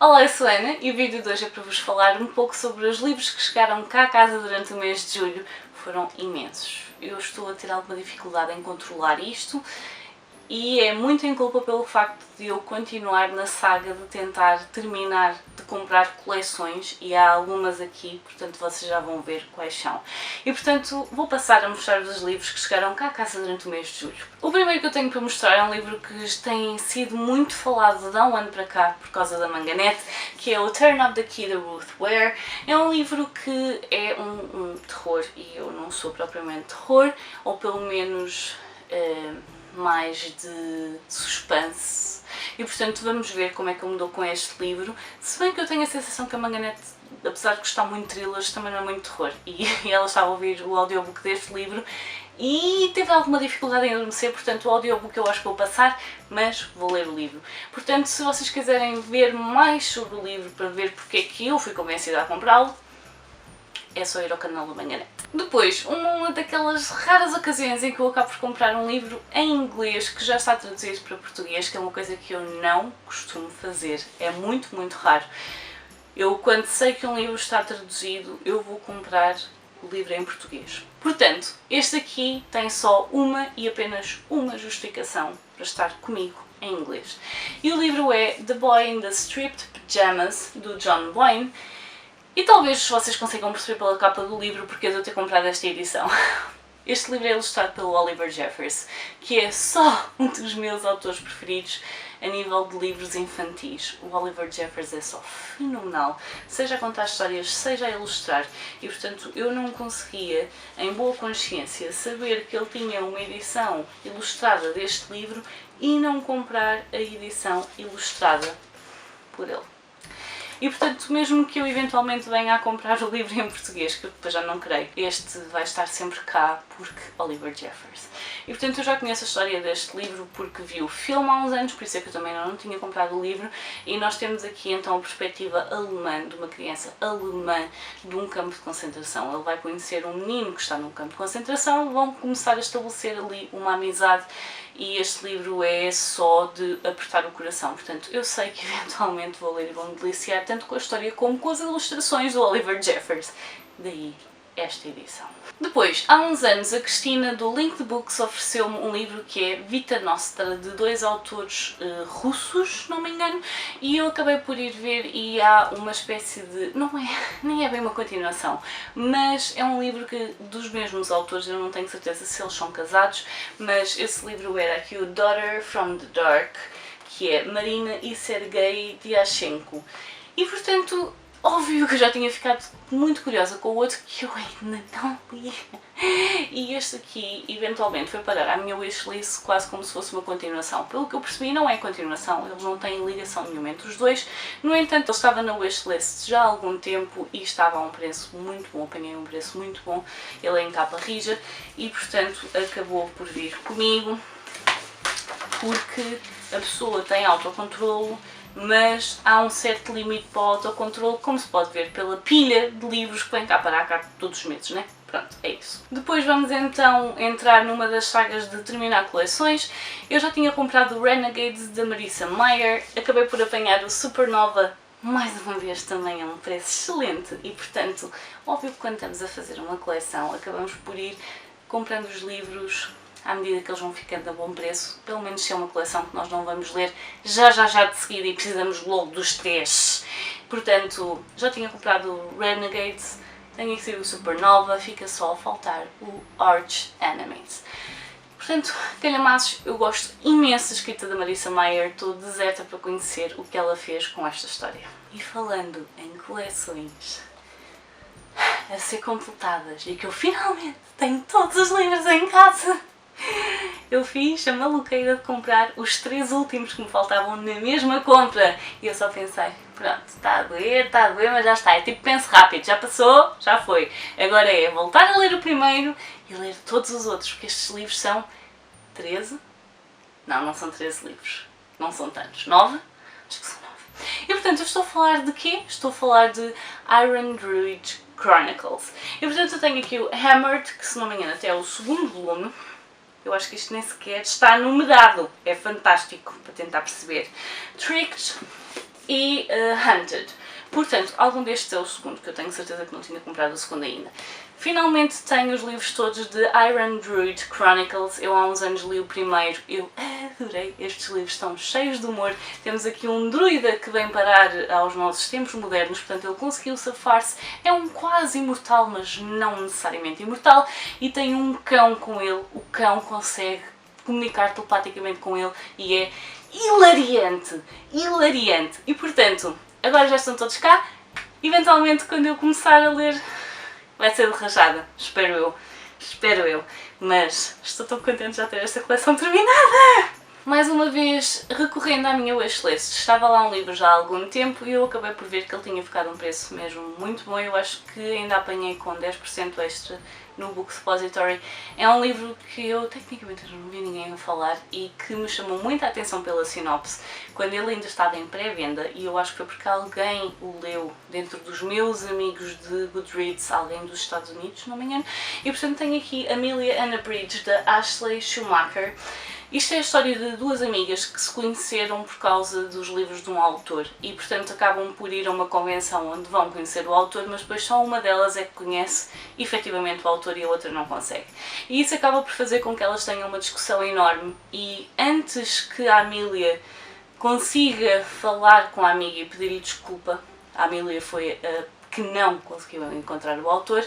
Olá, eu sou a Ana e o vídeo de hoje é para vos falar um pouco sobre os livros que chegaram cá a casa durante o mês de julho. Foram imensos. Eu estou a ter alguma dificuldade em controlar isto e é muito em culpa pelo facto de eu continuar na saga de tentar terminar de comprar coleções e há algumas aqui, portanto vocês já vão ver quais são. E portanto vou passar a mostrar-vos os livros que chegaram cá a casa durante o mês de julho. O primeiro que eu tenho para mostrar é um livro que tem sido muito falado de há um ano para cá por causa da Manganete, que é o Turn of the Key de Ruth Ware. É um livro que é um terror e eu não sou propriamente terror, ou pelo menos mais de suspense, e portanto vamos ver como é que eu me dou com este livro, se bem que eu tenho a sensação que a Manganete, apesar de gostar muito de thrillers, também não é muito terror, e ela estava a ouvir o audiobook deste livro e teve alguma dificuldade em adormecer, portanto o audiobook eu acho que vou passar, mas vou ler o livro. Portanto, se vocês quiserem ver mais sobre o livro para ver porque é que eu fui convencida a comprá-lo, é só ir ao canal da Manganete. Depois, uma daquelas raras ocasiões em que eu acabo por comprar um livro em inglês que já está traduzido para português, que é uma coisa que eu não costumo fazer, é muito, muito raro. Eu, quando sei que um livro está traduzido, eu vou comprar o livro em português. Portanto, este aqui tem só uma e apenas uma justificação para estar comigo em inglês. E o livro é The Boy in the Striped Pajamas, do John Boyne. E talvez vocês consigam perceber pela capa do livro porque eu devo ter comprado esta edição. Este livro é ilustrado pelo Oliver Jeffers, que é só um dos meus autores preferidos a nível de livros infantis. O Oliver Jeffers é só fenomenal, seja a contar histórias, seja a ilustrar. E portanto eu não conseguia, em boa consciência, saber que ele tinha uma edição ilustrada deste livro e não comprar a edição ilustrada por ele. E portanto, mesmo que eu eventualmente venha a comprar o livro em português, que eu depois já não creio, este vai estar sempre cá porque Oliver Jeffers. E portanto eu já conheço a história deste livro porque vi o filme há uns anos, por isso é que eu também não tinha comprado o livro, e nós temos aqui então a perspectiva alemã, de uma criança alemã de um campo de concentração. Ele vai conhecer um menino que está num campo de concentração, vão começar a estabelecer ali uma amizade, e este livro é só de apertar o coração. Portanto, eu sei que eventualmente vou ler e vou me deliciar tanto com a história como com as ilustrações do Oliver Jeffers. Daí esta edição. Depois, há uns anos, a Cristina do Linked Books ofereceu-me um livro que é Vita Nostra, de dois autores russos, não me engano, e eu acabei por ir ver e há uma espécie de... nem é bem uma continuação, mas é um livro que, dos mesmos autores, eu não tenho certeza se eles são casados, mas esse livro era aqui o Daughter from the Dark, que é Marina e Sergei Dyachenko. E portanto, óbvio que eu já tinha ficado muito curiosa com o outro que eu ainda não li. E este aqui, eventualmente, foi parar à minha wishlist quase como se fosse uma continuação. Pelo que eu percebi, não é continuação, eles não têm ligação nenhuma entre os dois. No entanto, ele estava na wishlist já há algum tempo e estava a um preço muito bom, apanhei um preço muito bom. Ele é em capa rija e, portanto, acabou por vir comigo, porque a pessoa tem autocontrolo, mas há um certo limite para o autocontrole, como se pode ver pela pilha de livros que vem cá parar cá todos os meses, né? Pronto, é isso. Depois vamos então entrar numa das sagas de terminar coleções. Eu já tinha comprado o Renegades da Marissa Meyer, acabei por apanhar o Supernova, mais uma vez também a um preço excelente e portanto, óbvio que quando estamos a fazer uma coleção acabamos por ir comprando os livros à medida que eles vão ficando a bom preço, pelo menos se é uma coleção que nós não vamos ler já de seguida e precisamos logo dos três. Portanto, já tinha comprado o Renegades, tenho aqui o Supernova, fica só a faltar o Arch Enemies. Portanto, calhamaços, eu gosto imenso da escrita da Marissa Meyer, estou deserta para conhecer o que ela fez com esta história. E falando em coleções a ser completadas e que eu finalmente tenho todos os livros em casa, eu fiz a maluqueira de comprar os 3 últimos que me faltavam na mesma compra. E eu só pensei, pronto, está a doer, mas já está. É tipo, penso rápido, já passou, já foi. Agora é voltar a ler o primeiro e ler todos os outros, porque estes livros são 13? Não, não são 13 livros. Não são tantos. 9? Acho que são 9. E portanto, eu estou a falar de quê? Estou a falar de Iron Druid Chronicles. E portanto, eu tenho aqui o Hammered, que se não me engano até é o segundo volume. Eu acho que isto nem sequer está numerado. É fantástico para tentar perceber. Tricked e Hunted. Portanto, algum destes é o segundo, que eu tenho certeza que não tinha comprado o segundo ainda. Finalmente tenho os livros todos de Iron Druid Chronicles. Eu há uns anos li o primeiro, eu adorei. Estes livros estão cheios de humor. Temos aqui um druida que vem parar aos nossos tempos modernos, portanto ele conseguiu safar-se. É um quase imortal, mas não necessariamente imortal. E tem um cão com ele. O cão consegue comunicar telepaticamente com ele e é hilariante, hilariante. E portanto, agora já estão todos cá. Eventualmente, quando eu começar a ler, vai ser de rajada, espero eu, mas estou tão contente de já ter esta coleção terminada! Mais uma vez, recorrendo à minha wishlist, estava lá um livro já há algum tempo e eu acabei por ver que ele tinha ficado a um preço mesmo muito bom. Eu acho que ainda apanhei com 10% extra no Book Depository. É um livro que eu tecnicamente não vi ninguém a falar e que me chamou muita atenção pela sinopse quando ele ainda estava em pré-venda, e eu acho que foi porque alguém o leu dentro dos meus amigos de Goodreads, alguém dos Estados Unidos, se não me engano, e portanto tenho aqui Amelia and a Bridge, da Ashley Schumacher. Isto é a história de duas amigas que se conheceram por causa dos livros de um autor e, portanto, acabam por ir a uma convenção onde vão conhecer o autor, mas depois só uma delas é que conhece efetivamente o autor e a outra não consegue. E isso acaba por fazer com que elas tenham uma discussão enorme e, antes que a Amelia consiga falar com a amiga e pedir-lhe desculpa, a Amelia foi a que não conseguiu encontrar o autor,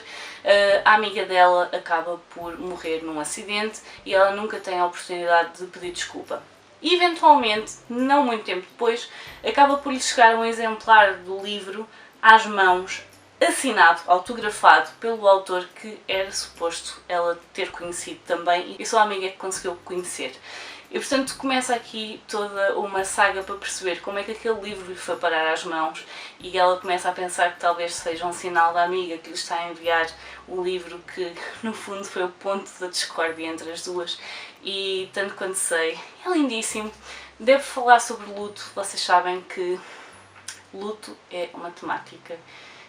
a amiga dela acaba por morrer num acidente e ela nunca tem a oportunidade de pedir desculpa. E eventualmente, não muito tempo depois, acaba por lhe chegar um exemplar do livro às mãos, assinado, autografado pelo autor que era suposto ela ter conhecido também e só a amiga que conseguiu conhecer. E portanto começa aqui toda uma saga para perceber como é que aquele livro lhe foi parar às mãos e ela começa a pensar que talvez seja um sinal da amiga que lhe está a enviar o livro que no fundo foi o ponto da discórdia entre as duas. E tanto quanto sei, é lindíssimo. Devo falar sobre luto, vocês sabem que luto é uma temática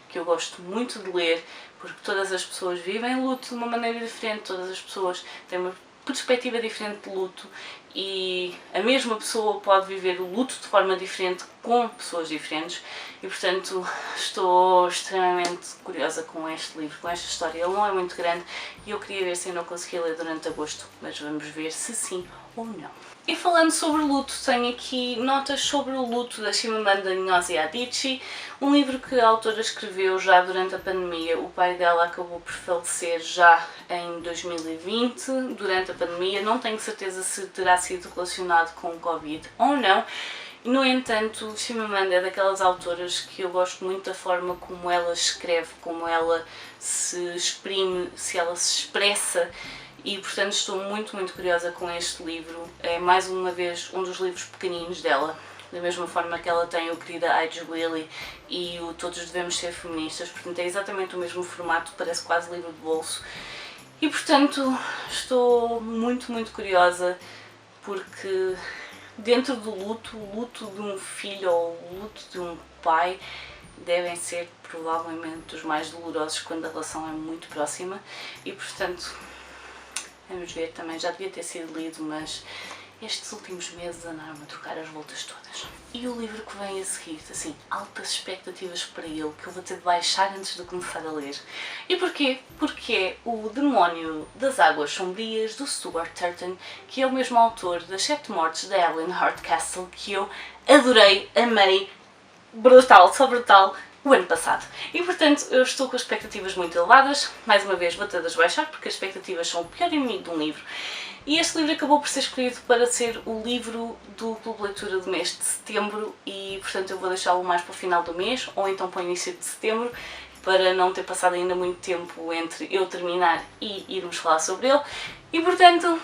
que eu gosto muito de ler, porque todas as pessoas vivem luto de uma maneira diferente, todas as pessoas têm uma perspectiva diferente de luto e a mesma pessoa pode viver o luto de forma diferente com pessoas diferentes e portanto estou extremamente curiosa com este livro, com esta história. Ele não é muito grande e eu queria ver se eu não conseguia ler durante agosto, mas vamos ver se sim ou não. E falando sobre luto, tenho aqui notas sobre o luto da Chimamanda Ngozi Adichie, um livro que a autora escreveu já durante a pandemia. O pai dela acabou por falecer já em 2020, durante a pandemia. Não tenho certeza se terá sido relacionado com o Covid ou não. No entanto, Chimamanda é daquelas autoras que eu gosto muito da forma como ela escreve, como ela se exprime, se ela se expressa. E portanto estou muito curiosa com este livro. É mais uma vez um dos livros pequeninos dela, da mesma forma que ela tem o Querida Age Willy e o Todos Devemos Ser Feministas, portanto é exatamente o mesmo formato, parece quase livro de bolso. E portanto estou muito curiosa porque dentro do luto, o luto de um filho ou o luto de um pai devem ser provavelmente os mais dolorosos quando a relação é muito próxima e portanto vamos ver, também já devia ter sido lido, mas estes últimos meses andaram a trocar as voltas todas. E o livro que vem a seguir, assim, altas expectativas para ele, que eu vou ter de baixar antes de começar a ler. E porquê? Porque é O Demónio das Águas Sombrias, do Stuart Turton, que é o mesmo autor das 7 Mortes da Evelyn Hardcastle, que eu adorei, amei, brutal, só brutal, o ano passado. E portanto eu estou com expectativas muito elevadas, mais uma vez vou ter de as baixar porque as expectativas são o pior inimigo de um livro. E este livro acabou por ser escolhido para ser o livro do Clube de Leitura do mês de setembro e portanto eu vou deixá-lo mais para o final do mês ou então para o início de setembro, para não ter passado ainda muito tempo entre eu terminar e irmos falar sobre ele. E portanto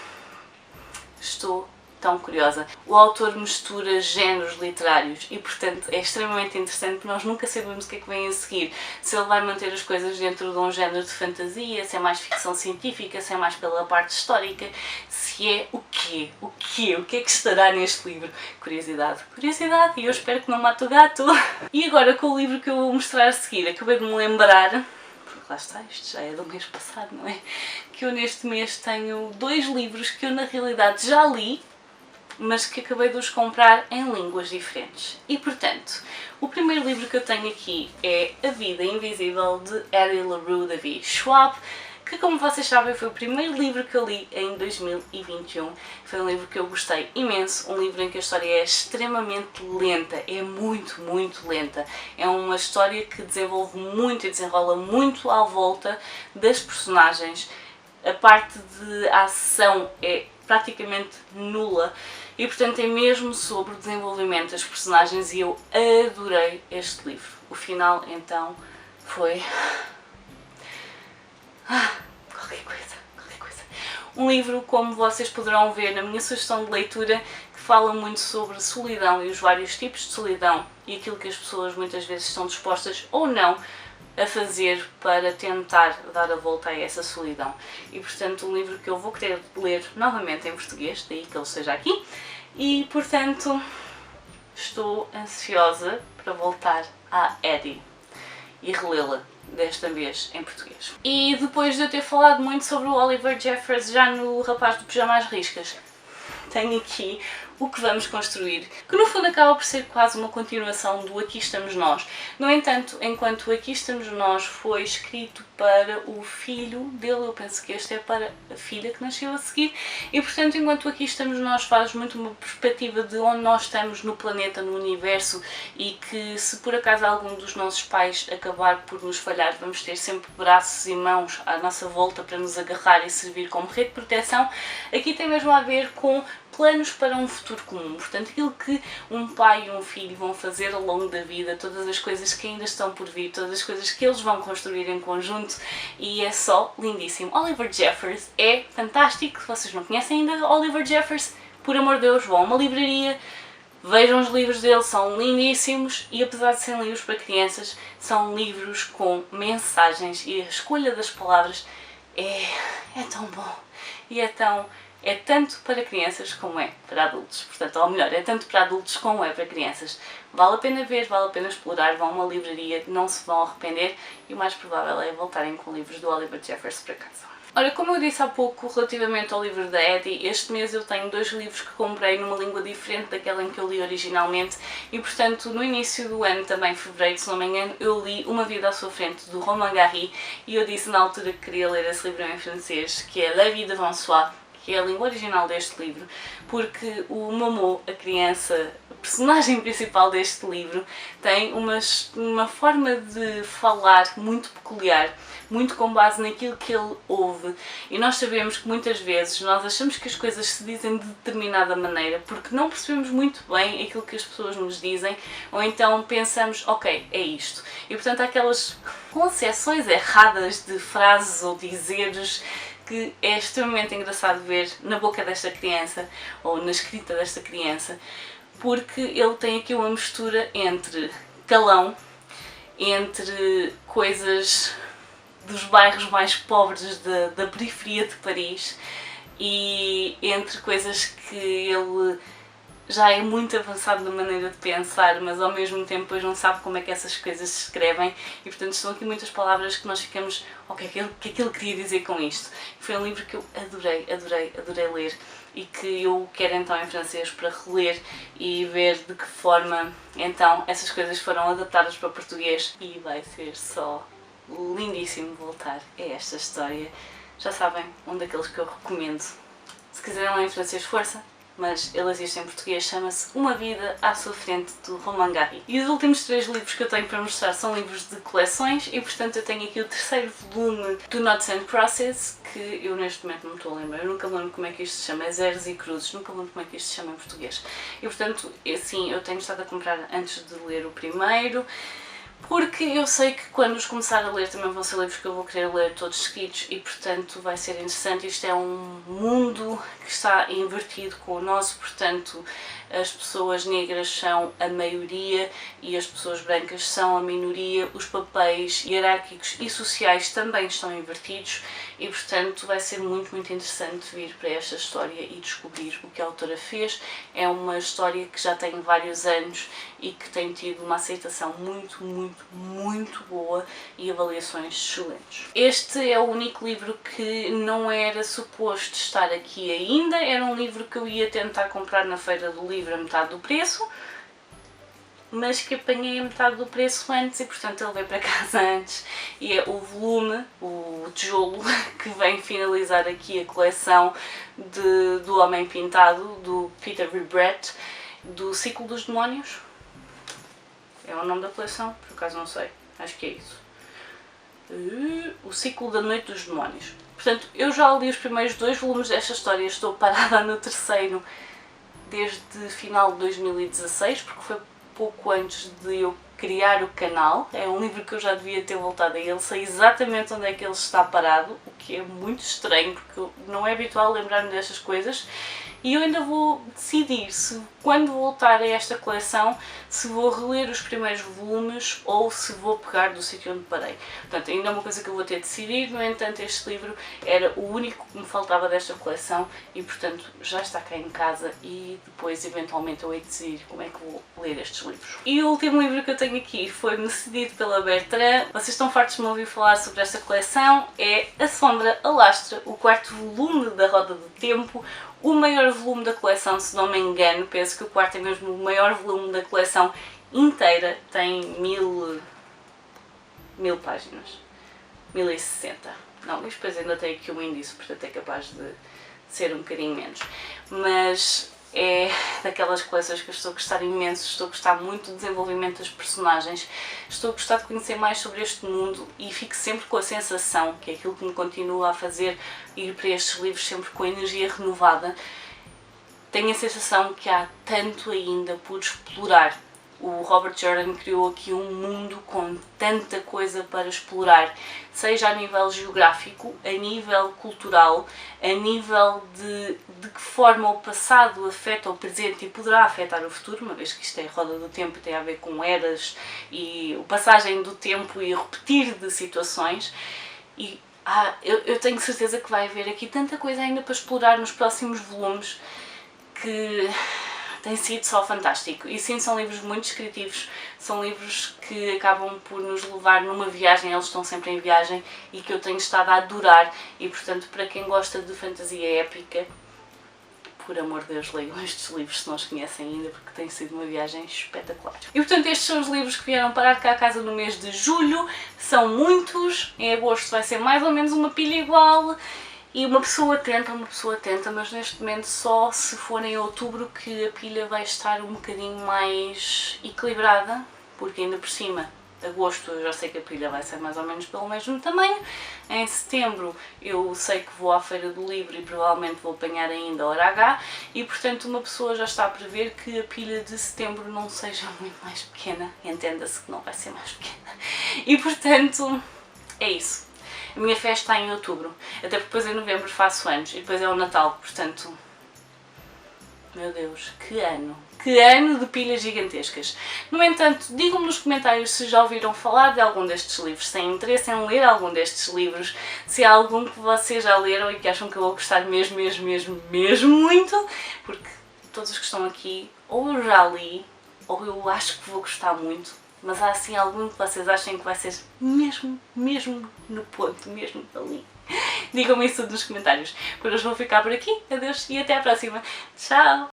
estou tão curiosa. O autor mistura géneros literários e portanto é extremamente interessante porque nós nunca sabemos o que é que vem a seguir. Se ele vai manter as coisas dentro de um género de fantasia, se é mais ficção científica, se é mais pela parte histórica, se é o quê? O que é que estará neste livro? Curiosidade. Curiosidade, e eu espero que não mate o gato. E agora com o livro que eu vou mostrar a seguir, acabei de me lembrar, porque lá está, isto já é do mês passado, não é? Que eu neste mês tenho 2 livros que eu na realidade já li, mas que acabei de os comprar em línguas diferentes. E portanto, o primeiro livro que eu tenho aqui é A Vida Invisível, de Addie LaRue David Schwab, que, como vocês sabem, foi o primeiro livro que eu li em 2021. Foi um livro que eu gostei imenso, um livro em que a história é extremamente lenta, é muito, muito lenta. É uma história que desenvolve muito e desenrola muito à volta das personagens. A parte de ação é praticamente nula e, portanto, é mesmo sobre o desenvolvimento das personagens, e eu adorei este livro. O final, então, foi... qualquer coisa. Um livro, como vocês poderão ver na minha sugestão de leitura, que fala muito sobre solidão e os vários tipos de solidão e aquilo que as pessoas muitas vezes estão dispostas ou não a fazer para tentar dar a volta a essa solidão. E, portanto, um livro que eu vou querer ler novamente em português, daí que ele esteja aqui, e, portanto, estou ansiosa para voltar à Addie e relê-la, desta vez em português. E depois de eu ter falado muito sobre o Oliver Jeffers já no Rapaz do Pijama às Riscas, tenho aqui O que Vamos Construir, que no fundo acaba por ser quase uma continuação do Aqui Estamos Nós. No entanto, enquanto o Aqui Estamos Nós foi escrito para o filho dele, eu penso que este é para a filha que nasceu a seguir, e portanto, enquanto Aqui Estamos Nós faz muito uma perspectiva de onde nós estamos no planeta, no universo, e que se por acaso algum dos nossos pais acabar por nos falhar, vamos ter sempre braços e mãos à nossa volta para nos agarrar e servir como rede de proteção. Aqui tem mesmo a ver com planos para um futuro comum, portanto aquilo que um pai e um filho vão fazer ao longo da vida, todas as coisas que ainda estão por vir, todas as coisas que eles vão construir em conjunto, e é só lindíssimo. Oliver Jeffers é fantástico. Se vocês não conhecem ainda Oliver Jeffers, por amor de Deus, vão a uma livraria, vejam os livros dele, são lindíssimos, e apesar de serem livros para crianças, são livros com mensagens, e a escolha das palavras é tão bom, e é tanto para crianças como é para adultos. Portanto, ou melhor, é tanto para adultos como é para crianças. Vale a pena ver, vale a pena explorar, vão a uma livraria, não se vão arrepender, e o mais provável é voltarem com livros do Oliver Jeffers para casa. Ora, como eu disse há pouco relativamente ao livro da Addie, este mês eu tenho 2 livros que comprei numa língua diferente daquela em que eu li originalmente, e portanto no início do ano, também em fevereiro, se não me engano, eu li Uma Vida à Sua Frente, do Romain Gary, e eu disse na altura que queria ler esse livro em francês, que é La Vie devant soi, que é a língua original deste livro, porque o Momo, a criança, a personagem principal deste livro, tem uma forma de falar muito peculiar, muito com base naquilo que ele ouve, e nós sabemos que muitas vezes nós achamos que as coisas se dizem de determinada maneira porque não percebemos muito bem aquilo que as pessoas nos dizem, ou então pensamos, ok, é isto. E portanto há aquelas concepções erradas de frases ou dizeres que é extremamente engraçado ver na boca desta criança, ou na escrita desta criança, porque ele tem aqui uma mistura entre calão, entre coisas dos bairros mais pobres da periferia de Paris, e entre coisas que ele já é muito avançado na maneira de pensar, mas ao mesmo tempo depois não sabe como é que essas coisas se escrevem, e portanto estão aqui muitas palavras que nós ficamos, ok, o que é que ele queria dizer com isto? Foi um livro que eu adorei ler, e que eu quero então em francês para reler e ver de que forma então essas coisas foram adaptadas para português, e vai ser só lindíssimo voltar a esta história. Já sabem, um daqueles que eu recomendo. Se quiserem ler em francês, força, mas ele existe em português, chama-se Uma Vida à Sua Frente, do Romain Gary. E os últimos 3 livros que eu tenho para mostrar são livros de coleções, e portanto eu tenho aqui o 3º volume do Noughts and Crosses, que eu neste momento não me estou a lembrar, eu nunca me lembro como é que isto se chama, é Zeros e Cruzes, nunca me lembro como é que isto se chama em português. E portanto, assim, eu tenho estado a comprar antes de ler o primeiro, porque eu sei que quando os começar a ler também vão ser livros que eu vou querer ler todos seguidos, e portanto vai ser interessante. Isto é um mundo que está invertido com o nosso, portanto as pessoas negras são a maioria e as pessoas brancas são a minoria, os papéis hierárquicos e sociais também estão invertidos e, portanto, vai ser muito interessante vir para esta história e descobrir o que a autora fez. É uma história que já tem vários anos e que tem tido uma aceitação muito boa e avaliações excelentes. Este é o único livro que não era suposto estar aqui ainda, era um livro que eu ia tentar comprar na Feira do Livro a metade do preço, mas que apanhei a metade do preço antes e, portanto, ele veio para casa antes. E é o volume, o tijolo, que vem finalizar aqui a coleção do Homem Pintado, do Peter Brett, do Ciclo dos Demónios. É o nome da coleção? Por acaso não sei. Acho que é isso. O Ciclo da Noite dos Demónios. Portanto, eu já li os primeiros 2 volumes desta história, estou parada no terceiro desde final de 2016, porque foi pouco antes de eu criar o canal. É um livro que eu já devia ter voltado a ele, sei exatamente onde é que ele está parado, o que é muito estranho, porque não é habitual lembrar-me destas coisas. E eu ainda vou decidir se, quando voltar a esta coleção, se vou reler os primeiros volumes ou se vou pegar do sítio onde parei. Portanto, ainda é uma coisa que eu vou ter de decidir. No entanto, este livro era o único que me faltava desta coleção e, portanto, já está cá em casa e depois, eventualmente, eu hei de decidir como é que vou ler estes livros. E o último livro que eu tenho aqui foi-me cedido pela Bertrand. Vocês estão fartos de me ouvir falar sobre esta coleção. É A Sombra Alastra, o 4º volume da Roda do Tempo. O maior volume da coleção, se não me engano, penso que o 4º é mesmo o maior volume da coleção inteira, tem 1000 páginas, 1060. Não, mas depois ainda tem aqui um índice, portanto é capaz de ser um bocadinho menos. Mas é daquelas coleções que eu estou a gostar imenso, estou a gostar muito do desenvolvimento das personagens, estou a gostar de conhecer mais sobre este mundo e fico sempre com a sensação, que é aquilo que me continua a fazer ir para estes livros sempre com a energia renovada, tenho a sensação que há tanto ainda por explorar. O Robert Jordan criou aqui um mundo com tanta coisa para explorar, seja a nível geográfico, a nível cultural, a nível de que forma o passado afeta o presente e poderá afetar o futuro, uma vez que isto é a roda do tempo e tem a ver com eras e a passagem do tempo e repetir de situações. E eu tenho certeza que vai haver aqui tanta coisa ainda para explorar nos próximos volumes que tem sido só fantástico. E sim, são livros muito descritivos, são livros que acabam por nos levar numa viagem, eles estão sempre em viagem e que eu tenho estado a adorar e, portanto, para quem gosta de fantasia épica, por amor de Deus, leiam estes livros se não os conhecem ainda, porque tem sido uma viagem espetacular. E, portanto, estes são os livros que vieram parar cá a casa no mês de julho, são muitos, em agosto vai ser mais ou menos uma pilha igual. E uma pessoa tenta, mas neste momento só se for em outubro que a pilha vai estar um bocadinho mais equilibrada, porque ainda por cima, agosto eu já sei que a pilha vai ser mais ou menos pelo mesmo tamanho. Em setembro eu sei que vou à Feira do Livro e provavelmente vou apanhar ainda a hora H e, portanto, uma pessoa já está a prever que a pilha de setembro não seja muito mais pequena, entenda-se que não vai ser mais pequena. E, portanto, é isso. A minha festa está em outubro, até porque depois em novembro faço anos e depois é o Natal, portanto, meu Deus, que ano de pilhas gigantescas. No entanto, digam-me nos comentários se já ouviram falar de algum destes livros, se têm interesse em ler algum destes livros, se há algum que vocês já leram e que acham que eu vou gostar mesmo muito, porque todos os que estão aqui ou eu já li ou eu acho que vou gostar muito. Mas há assim algum que vocês achem que vai ser mesmo no ponto, mesmo ali. Digam-me isso tudo nos comentários. Por hoje vou ficar por aqui. Adeus e até à próxima. Tchau!